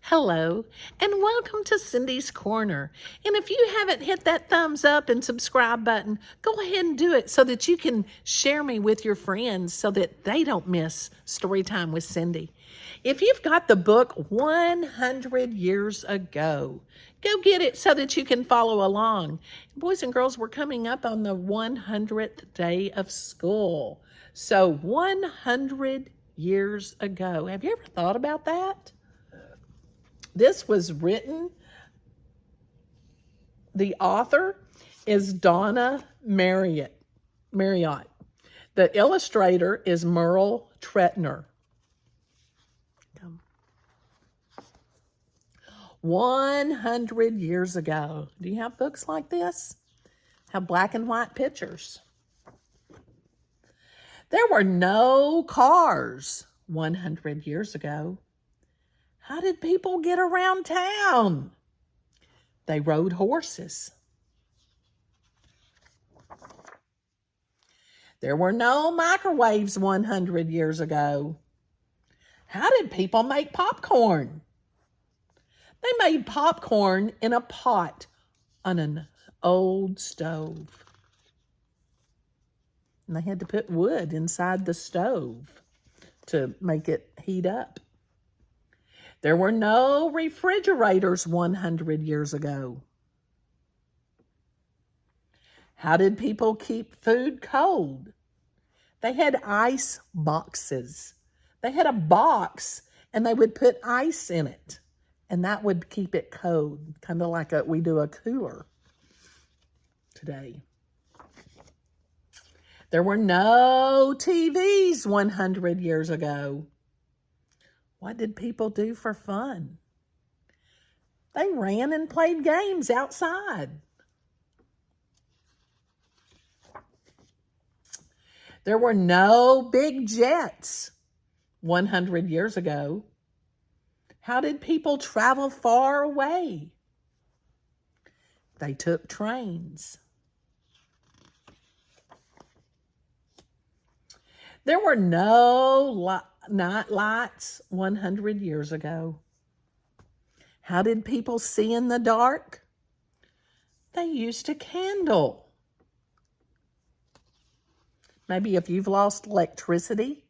Hello, and welcome to Cindy's Corner. And if you haven't hit that thumbs up and subscribe button, go ahead and do it so that you can share me with your friends so that they don't miss Storytime with Cindy. If you've got the book 100 Years Ago, go get it so that you can follow along. Boys and girls, we're coming up on the 100th day of school. So 100 years ago. Have you ever thought about that? This was written, the author is Donna Marriott. The illustrator is Merle Tretner. 100 years ago. Do you have books like this? Have black and white pictures. There were no cars 100 years ago. How did people get around town? They rode horses. There were no microwaves 100 years ago. How did people make popcorn? They made popcorn in a pot on an old stove. And they had to put wood inside the stove to make it heat up. There were no refrigerators 100 years ago. How did people keep food cold? They had ice boxes. They had a box and they would put ice in it, and that would keep it cold, kind of like we do a cooler today. There were no TVs 100 years ago. What did people do for fun? They ran and played games outside. There were no big jets 100 years ago. How did people travel far away? They took trains. There were no night lights 100 years ago. How did people see in the dark? They used a candle. Maybe if you've lost electricity,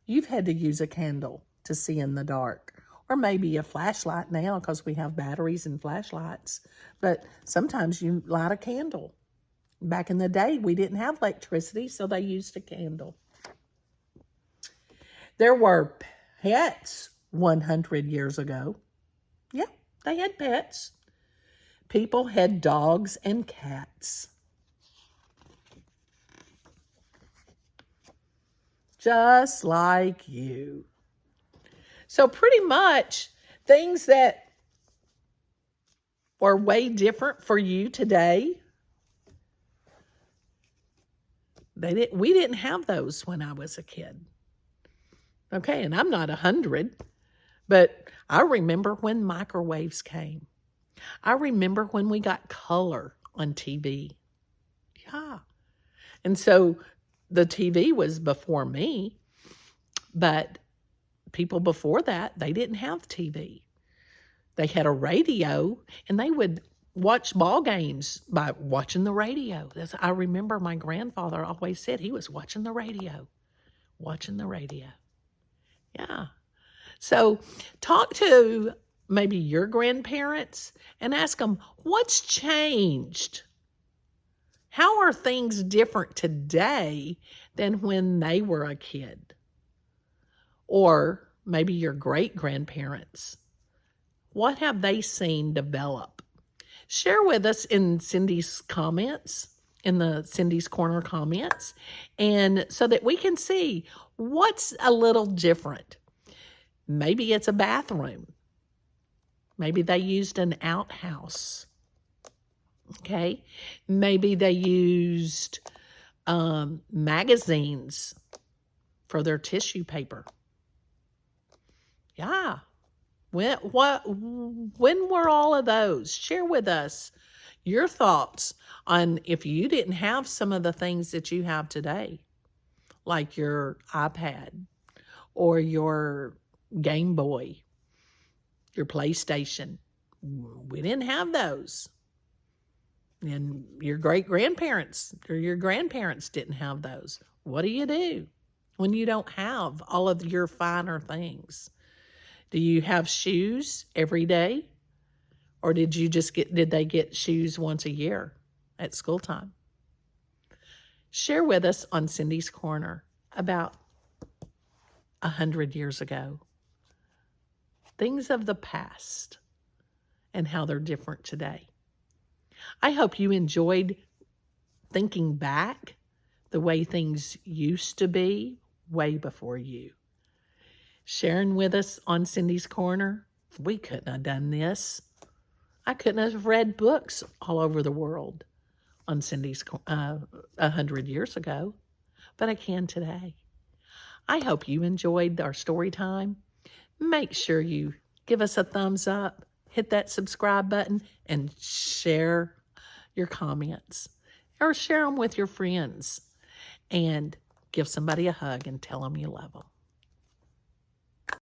you've had to use a candle to see in the dark. Or maybe a flashlight now because we have batteries and flashlights. But sometimes you light a candle. Back in the day, we didn't have electricity, so they used a candle. There were pets 100 years ago. Yeah, they had pets. People had dogs and cats. Just like you. So pretty much things that are way different for you today, we didn't have those when I was a kid. Okay, and I'm not 100, but I remember when microwaves came. I remember when we got color on TV. Yeah. And so the TV was before me, but people before that, they didn't have TV. They had a radio, and they would watch ball games by watching the radio. I remember my grandfather always said he was watching the radio. Yeah. So talk to maybe your grandparents and ask them, what's changed? How are things different today than when they were a kid? Or maybe your great-grandparents. What have they seen develop? Share with us in Cindy's comments, in the Cindy's Corner comments, and so that we can see what's a little different. Maybe it's a bathroom. Maybe they used an outhouse. Okay. Maybe they used magazines for their tissue paper. Yeah. When were all of those? Share with us your thoughts on if you didn't have some of the things that you have today, like your iPad or your Game Boy your PlayStation. We didn't have those. And your great-grandparents or your grandparents didn't have those. What do you do when you don't have all of your finer things? Do you have shoes every day? Or did they get shoes once a year at school time? Share with us on Cindy's Corner about 100 years ago. Things of the past and how they're different today. I hope you enjoyed thinking back the way things used to be way before you. Sharing with us on Cindy's Corner, we couldn't have done this. I couldn't have read books all over the world on 100 years ago, but I can today. I hope you enjoyed our story time. Make sure you give us a thumbs up, hit that subscribe button, and share your comments or share them with your friends and give somebody a hug and tell them you love them.